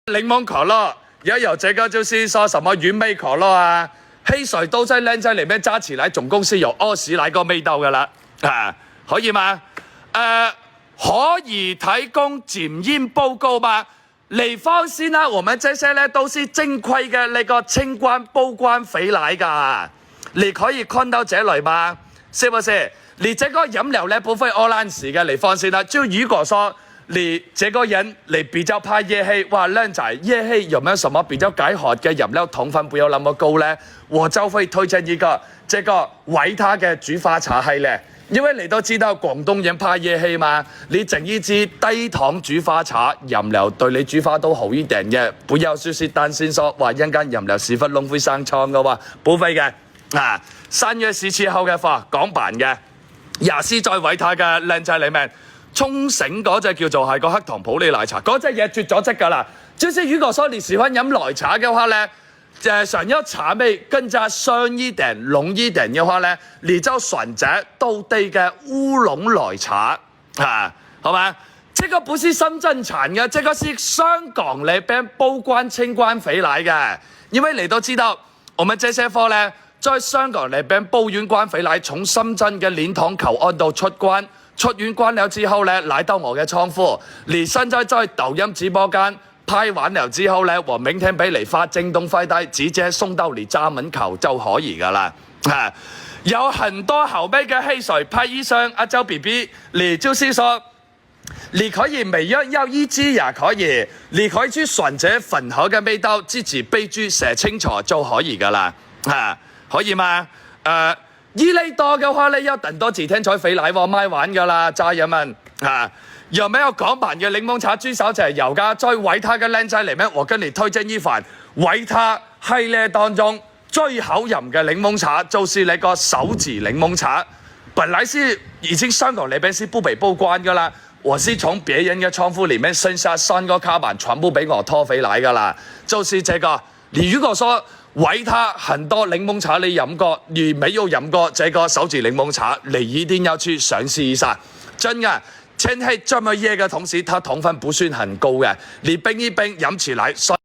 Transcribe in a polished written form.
檸檬可樂，也有這個就是說什麼原味可樂啊，汽水都在靚仔裡面加起來，總共是有20來個味道噶啦，可以嗎？可以提供檢驗報告嗎？你放心啦，我們這些呢都是正規嘅那個清關報關回來噶，你可以看到這裡嗎？是不是？你這個飲料呢不會屙爛屎嘅，你放心啦。就如果說你這個人你比較怕夜氣，哇靚仔夜氣有沒有什麼比較解渴嘅飲料糖分不要那麼高呢？我就會推薦一個這個維他嘅煮花茶系列。因為你都知道廣東人怕夜氣嘛，你整一支低糖煮花茶飲料對你煮花都好一點嘅，不要就是擔心說話一間飲料屎忽窿會生瘡嘅話，不會嘅。3月17號嘅課港版嘅，也是在維他嘅靚仔裡面，沖繩嗰隻叫做係個黑糖普洱奶茶，嗰隻嘢絕咗跡㗎啦。就是如果說你喜歡飲奶茶嘅話呢，想要茶味更加香一點、濃一點嘅話呢，你就選擇道地嘅烏龍奶茶，好嗎？這個不是深圳產嘅，這個是香港那邊報關清關回來嘅。因為你都知道，我們這些貨呢，在香港那邊報完關回來，從深圳嘅蓮塘口岸度出關，出完關了之後呢，來到我嘅倉庫，你現在在抖音直播間拍完了之後呢，我明天俾你發京東快遞，直接送到你家門口就可以噶啦。有很多口味嘅汽水派醫生，阿周 BB， 你就是說，你可以每樣要一支也可以，你可以去選擇混合嘅味道，自己備註寫清楚就可以噶啦。可以嗎？依類多嘅話呢，要等多幾天才回來喎，賣完噶啦，家人們。有沒有港版嘅檸檬茶豬手就係有㗎，在維他嘅靚仔裡面，我跟你推薦一款維他系列當中最好飲嘅檸檬茶，就是那個手指檸檬茶。本來是已經香港那邊是不被報關㗎啦，我是從別人嘅倉庫裡面剩下3個卡板，全部俾我拖回來㗎啦。就是這個，你如果說維他很多檸檬茶你飲過，你沒有飲過這個手指檸檬茶，你一定要去嘗試一下，真嘅。天氣這麼熱嘅同時，它糖分不算很高嘅，你冰一冰飲起來。